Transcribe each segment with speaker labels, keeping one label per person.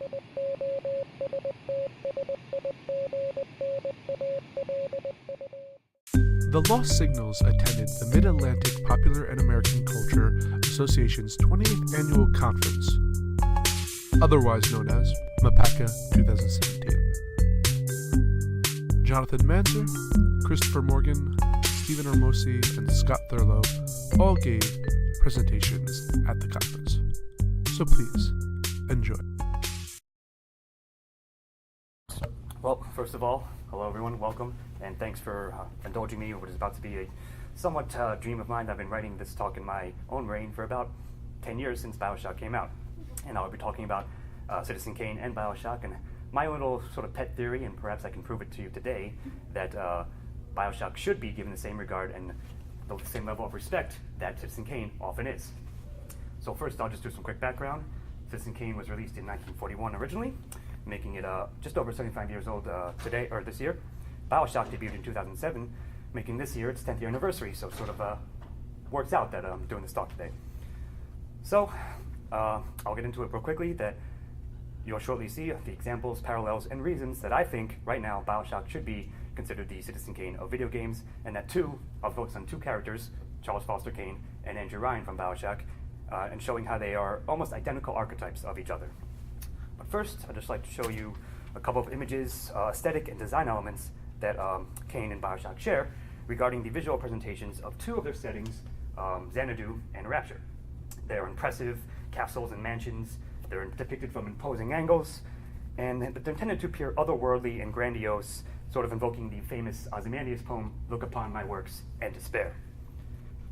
Speaker 1: The Lost Signals attended the Mid-Atlantic Popular and American Culture Association's 20th Annual Conference, otherwise known as MAPACA 2017. Jonathan Manzer, Christopher Morgan, Stephen Ormosi, and Scott Thurlow all gave presentations at the conference. So please, enjoy.
Speaker 2: Well, first of all, hello everyone, welcome, and thanks for indulging me in what is about to be a somewhat dream of mine. I've been writing this talk in my own brain for about 10 years since Bioshock came out, and I'll be talking about Citizen Kane and Bioshock, and my own little sort of pet theory, and perhaps I can prove it to you today, that Bioshock should be given the same regard and the same level of respect that Citizen Kane often is. So first, I'll just do some quick background. Citizen Kane was released in 1941 originally, making it just over 75 years old today, or this year. Bioshock debuted in 2007, making this year its 10th year anniversary, so sort of works out that I'm doing this talk today. So, I'll get into it real quickly, that you'll shortly see the examples, parallels, and reasons that I think, right now, Bioshock should be considered the Citizen Kane of video games, and that I'll focus on two characters, Charles Foster Kane and Andrew Ryan from Bioshock, and showing how they are almost identical archetypes of each other. But first, I'd just like to show you a couple of images, aesthetic and design elements that Kane and Bioshock share regarding the visual presentations of two of their settings, Xanadu and Rapture. They're impressive castles and mansions. They're depicted from imposing angles, and they're intended to appear otherworldly and grandiose, sort of invoking the famous Ozymandias poem, "Look upon my works and despair."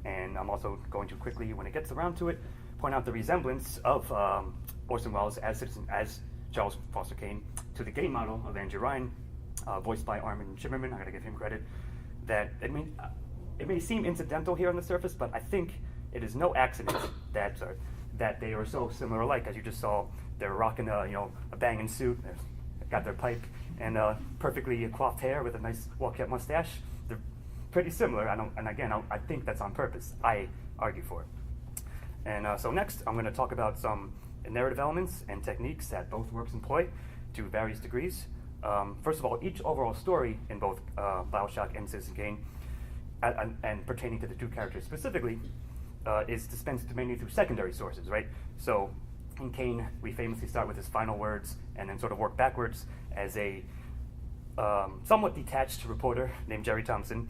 Speaker 2: And I'm also going to quickly, when it gets around to it, point out the resemblance of Orson Welles as Charles Foster Kane to the game model of Andrew Ryan, voiced by Armin Shimmerman. I gotta give him credit. That it may seem incidental here on the surface, but I think it is no accident that they are so similar alike. As you just saw, they're rocking a banging suit, they've got their pipe, and perfectly coiffed hair with a nice well-kept mustache. They're pretty similar. I think that's on purpose. I argue for it. And so next, I'm going to talk about some narrative elements and techniques that both works employ to various degrees. First of all, each overall story in both Bioshock and Citizen Kane, and pertaining to the two characters specifically, is dispensed mainly through secondary sources, right? So in Kane, we famously start with his final words and then sort of work backwards as a somewhat detached reporter named Jerry Thompson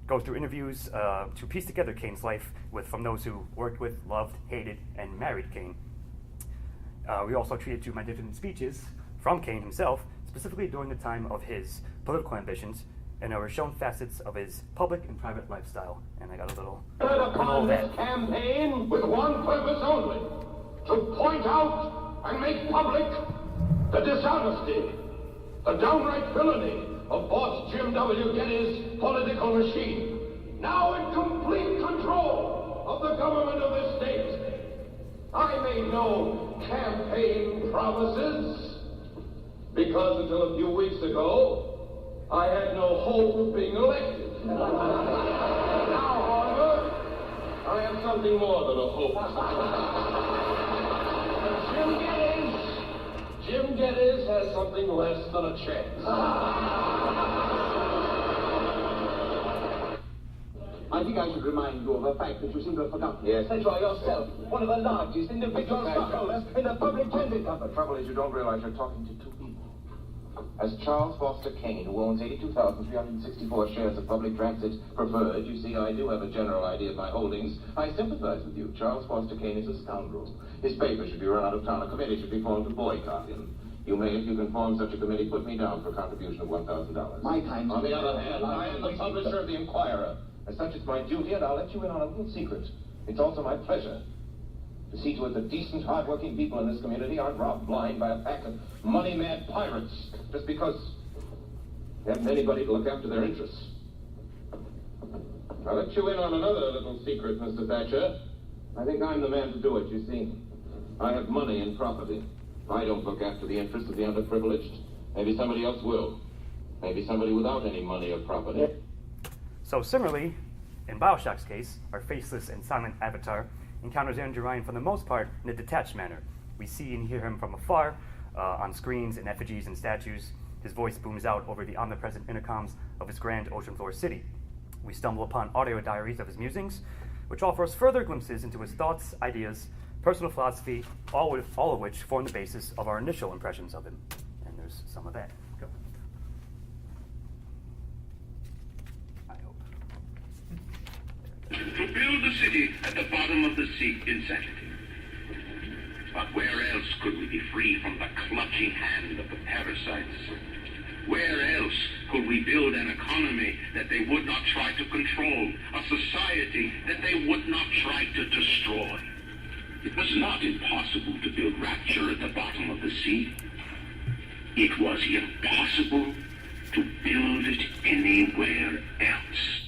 Speaker 2: goes through interviews to piece together Kane's life from those who worked with, loved, hated, and married Kane. We also treated two magnificent speeches from Kane himself, specifically during the time of his political ambitions, and were shown facets of his public and private lifestyle. And I got a little
Speaker 3: upon this campaign with one purpose only: to point out and make public the dishonesty, the downright villainy of boss Jim W. Geddes' political machine, now in complete control of the government of this state. I made no campaign promises, because until a few weeks ago, I had no hope of being elected. Now, however, I am something more than a hope. Jim Geddes has something less than a chance.
Speaker 4: I think I should remind you of a fact that you seem to have forgotten.
Speaker 3: Yes.
Speaker 4: That you are yourself one of the largest individual stockholders in the public transit company.
Speaker 5: The trouble is you don't realize you're talking to two people. As Charles Foster Kane, who owns 82,364 shares of public transit preferred, you see, I do have a general idea of my holdings. I sympathize with you. Charles Foster Kane is a scoundrel. His paper should be run out of town. A committee should be formed to boycott him. You may, if you can form such a committee, put me down for a contribution of $1,000.
Speaker 4: My time.
Speaker 5: On the other hand, I am the publisher of the Inquirer. As such, it's my duty, and I'll let you in on a little secret. It's also my pleasure to see to it that decent, hard-working people in this community aren't robbed blind by a pack of money-mad pirates just because they haven't anybody to look after their interests. I'll let you in on another little secret, Mr. Thatcher. I think I'm the man to do it, you see. I have money and property. I don't look after the interests of the underprivileged. Maybe somebody else will. Maybe somebody without any money or property.
Speaker 2: So similarly, in Bioshock's case, our faceless and silent avatar encounters Andrew Ryan for the most part in a detached manner, We see and hear him from afar, on screens and effigies and statues. His voice booms out over the omnipresent intercoms of his grand ocean floor city. We stumble upon audio diaries of his musings, which offer us further glimpses into his thoughts, ideas, personal philosophy, all of which form the basis of our initial impressions of him. And there's some of that. Go. I hope.
Speaker 6: To build a city at the bottom of the sea insanity. But where else could we be free from the clutching hand of the parasites? Where else could we build an economy that they would not try to control, a society that they would not try to destroy? It was not impossible to build rapture at the bottom of the sea. It was impossible to build it anywhere else.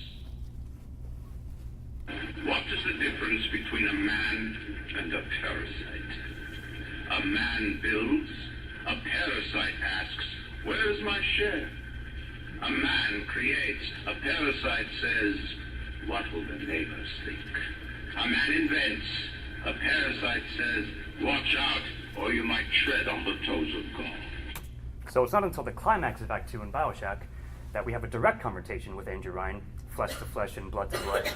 Speaker 6: What is the difference between a man and a parasite? A man builds, a parasite asks, where is my share? A man creates, a parasite says, what will the neighbors think? A man invents, a parasite says, watch out, or you might tread on the toes of God.
Speaker 2: So it's not until the climax of Act 2 in Bioshock that we have a direct confrontation with Andrew Ryan, flesh to flesh and blood to blood,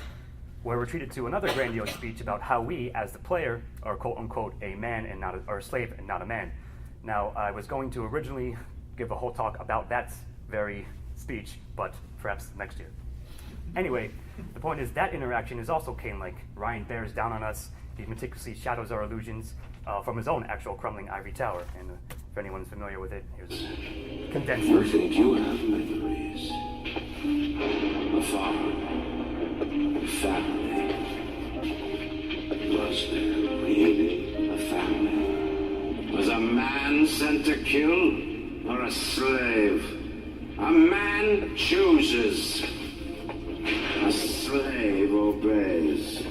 Speaker 2: where we're treated to another grandiose speech about how we, as the player, are quote-unquote a man and not or a slave and not a man. Now, I was going to originally give a whole talk about that very speech, but perhaps next year. Anyway, the point is that interaction is also Kane-like. Ryan bears down on us. He meticulously shadows our illusions from his own actual crumbling ivory tower. And if anyone's familiar with it, here's a condensed
Speaker 7: You
Speaker 2: version.
Speaker 7: think you have memories? A father, a family. Was there really a family? Was a man sent to kill or a slave? A man chooses. A slave obeys.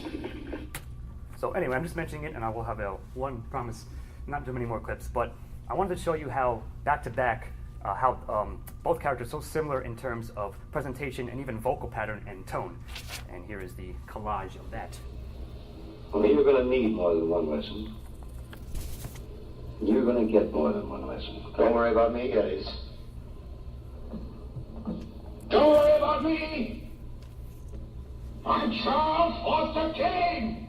Speaker 2: So anyway, I'm just mentioning it, and I will have one promise, not too many more clips, but I wanted to show you how back-to-back, how both characters are so similar in terms of presentation and even vocal pattern and tone. And here is the collage of that.
Speaker 4: Well, you're going to need more than one lesson. You're going to get more than one lesson. Don't worry about me, guys.
Speaker 3: Don't worry about me. I'm Charles Foster Kane.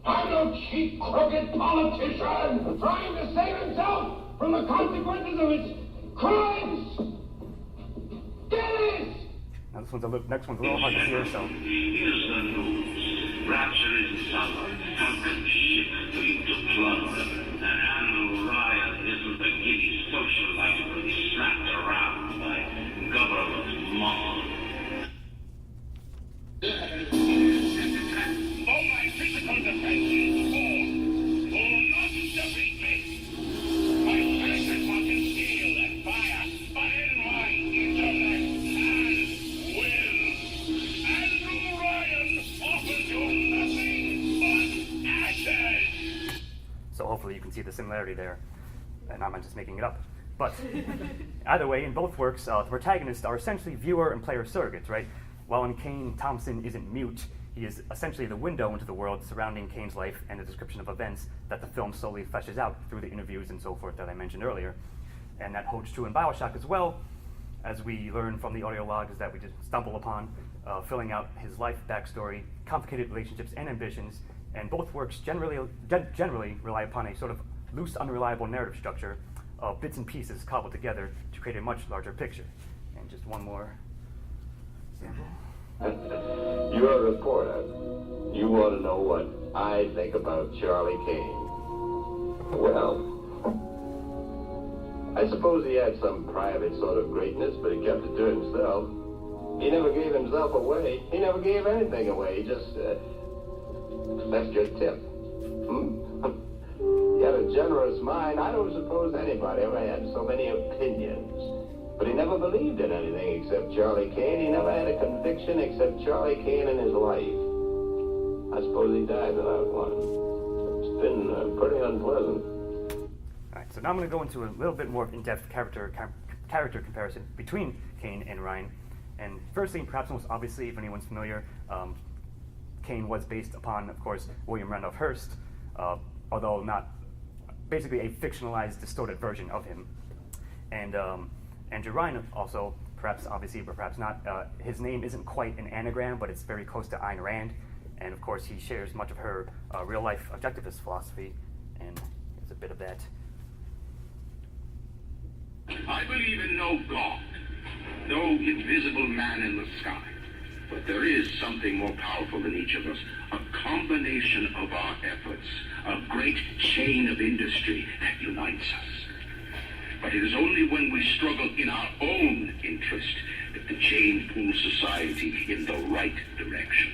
Speaker 3: I'm no cheap, crooked politician trying to save himself from the consequences of his crimes. Get it?
Speaker 2: Now next one's a little hard to hear, so.
Speaker 6: Here's the news. Rapture is summer. Sunken ship for you to plunder. And Andrew Ryan isn't the giddy socialite to be slapped around by government mob. For my physical defense, will not defeat me. My passion was in steel and fire, but in my intellect and will. Andrew Ryan offers you nothing but ashes.
Speaker 2: So hopefully you can see the similarity there, and I'm not just making it up. But either way, in both works, the protagonists are essentially viewer and player surrogates, right? While in Kane, Thompson isn't mute, he is essentially the window into the world surrounding Kane's life and the description of events that the film slowly fleshes out through the interviews and so forth that I mentioned earlier. And that holds true in Bioshock as well, as we learn from the audio logs that we just stumble upon, filling out his life backstory, complicated relationships and ambitions, and both works generally rely upon a sort of loose, unreliable narrative structure of bits and pieces cobbled together to create a much larger picture. And just one more sample.
Speaker 4: You're a reporter. You want to know what I think about Charlie Kane. Well, I suppose he had some private sort of greatness, but he kept it to himself. He never gave himself away. He never gave anything away. He just left your tip. He had a generous mind. I don't suppose anybody ever had so many opinions. But he never believed in anything except Charlie Kane. He never had a conviction except Charlie Kane in his life. I suppose he died without one. It's been pretty unpleasant.
Speaker 2: All right, so now I'm going to go into a little bit more in-depth character comparison between Kane and Ryan. And firstly, perhaps most obviously, if anyone's familiar, Kane was based upon, of course, William Randolph Hearst, although not basically a fictionalized, distorted version of him. And Andrew Ryan also, perhaps obviously, but perhaps not, his name isn't quite an anagram, but it's very close to Ayn Rand. And of course, he shares much of her real-life objectivist philosophy, and here's a bit of that.
Speaker 6: I believe in no God, no invisible man in the sky. But there is something more powerful than each of us, a combination of our efforts, a great chain of industry that unites us. But it is only when we struggle in our own interest that the chain pulls society in the right direction.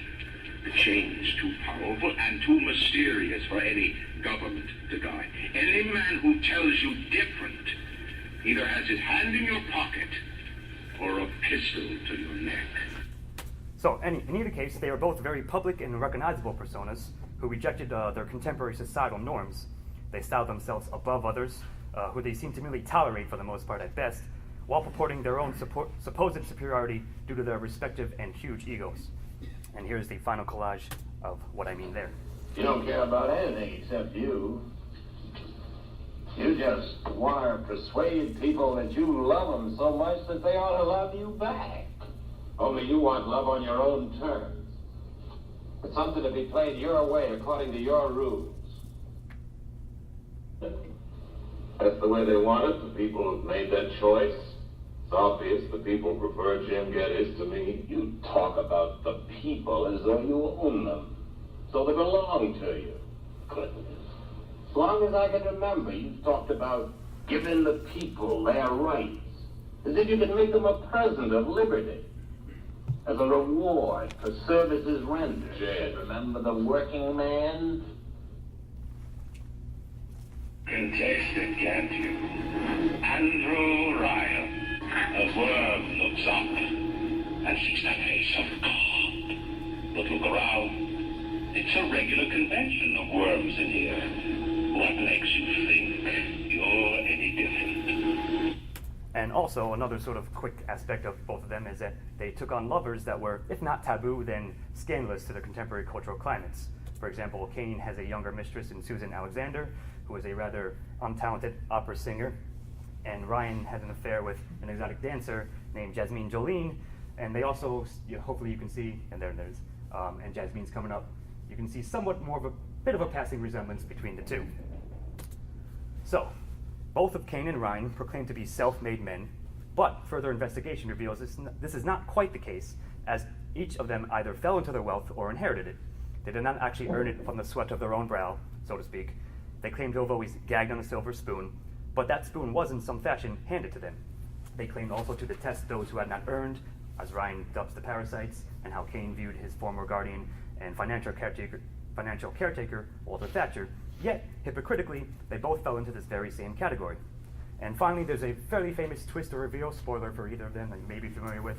Speaker 6: The chain is too powerful and too mysterious for any government to guide. Any man who tells you different either has his hand in your pocket or a pistol to your neck.
Speaker 2: So, in either case, they are both very public and recognizable personas who rejected their contemporary societal norms. They styled themselves above others, who they seem to merely tolerate for the most part at best, while purporting their own supposed superiority due to their respective and huge egos. And here's the final collage of what I mean there.
Speaker 4: You don't care about anything except you. You just want to persuade people that you love them so much that they ought to love you back. Only you want love on your own terms. It's something to be played your way according to your rules. That's the way they want it. The people have made that choice. It's obvious the people prefer Jim Geddes to me. You talk about the people as though you own them. So they belong to you. Goodness. As long as I can remember, you've talked about giving the people their rights. As if you could make them a present of liberty. As a reward for services rendered. Jed, remember the working man?
Speaker 6: Contest it, can't you? Andrew Ryan. A worm looks up and sees the face of God. But look around. It's a regular convention of worms in here. What makes you think you're any different?
Speaker 2: And also, another sort of quick aspect of both of them is that they took on lovers that were, if not taboo, then scandalous to their contemporary cultural climates. For example, Kane has a younger mistress in Susan Alexander, who is a rather untalented opera singer, and Ryan has an affair with an exotic dancer named Jasmine Jolene, and they also, hopefully you can see, and there it is, and Jasmine's coming up, you can see somewhat more of a bit of a passing resemblance between the two. So, both of Kane and Ryan proclaim to be self-made men, but further investigation reveals this is not quite the case, as each of them either fell into their wealth or inherited it. They did not actually earn it from the sweat of their own brow, so to speak. They claim to have always gagged on a silver spoon, but that spoon was in some fashion handed to them. They claimed also to detest those who had not earned, as Ryan dubs the parasites, and how Kane viewed his former guardian and financial caretaker, Walter Thatcher, yet, hypocritically, they both fell into this very same category. And finally, there's a fairly famous twist or reveal, spoiler for either of them that you may be familiar with,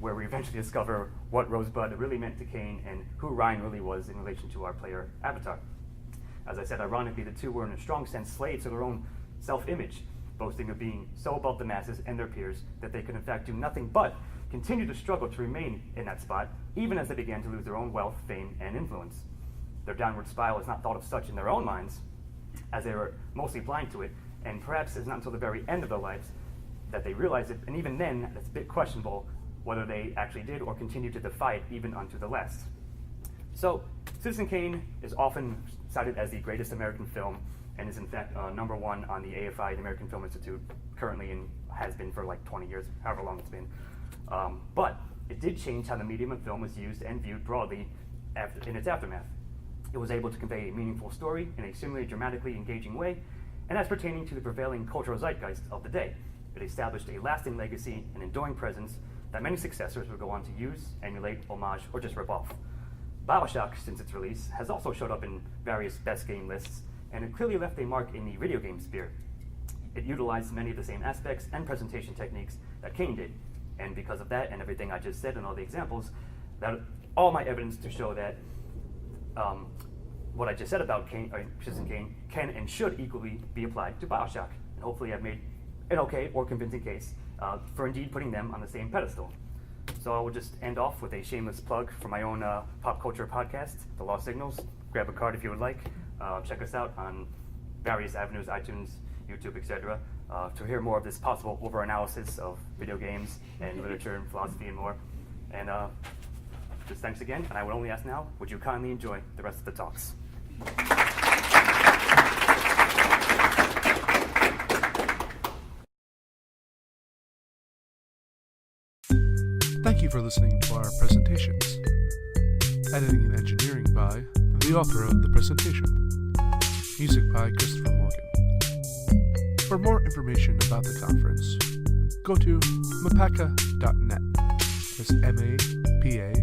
Speaker 2: where we eventually discover what Rosebud really meant to Kane and who Ryan really was in relation to our player Avatar. As I said, ironically, the two were in a strong sense slaves to their own self-image, boasting of being so above the masses and their peers that they could in fact do nothing but continue to struggle to remain in that spot, even as they began to lose their own wealth, fame, and influence. Their downward spiral is not thought of such in their own minds, as they were mostly blind to it, and perhaps it's not until the very end of their lives that they realize it, and even then, it's a bit questionable whether they actually did or continued to defy it even unto the last. So, Citizen Kane is often cited as the greatest American film, and is in fact number one on the AFI, the American Film Institute, currently and has been for like 20 years, however long it's been. But it did change how the medium of film was used and viewed broadly in its aftermath. It was able to convey a meaningful story in a similarly dramatically engaging way, and as pertaining to the prevailing cultural zeitgeist of the day, it established a lasting legacy and enduring presence that many successors would go on to use, emulate, homage, or just rip off. Bioshock, since its release, has also showed up in various best game lists, and it clearly left a mark in the video game sphere. It utilized many of the same aspects and presentation techniques that Kane did, and because of that and everything I just said and all the examples, that all my evidence to show that what I just said about Citizen Kane can and should equally be applied to Bioshock, and hopefully I've made an okay or convincing case for indeed putting them on the same pedestal. So I will just end off with a shameless plug for my own pop culture podcast, The Lost Signals. Grab a card if you would like. Check us out on various avenues, iTunes, YouTube, etc., to hear more of this possible over-analysis of video games and literature and philosophy and more. And just thanks again, and I would only ask now, would you kindly enjoy the rest of the talks?
Speaker 1: Thank you for listening to our presentations. Editing and engineering by the author of the presentation. Music by Christopher Morgan. For more information about the conference, go to mapaca.net. That's MAPACA.net.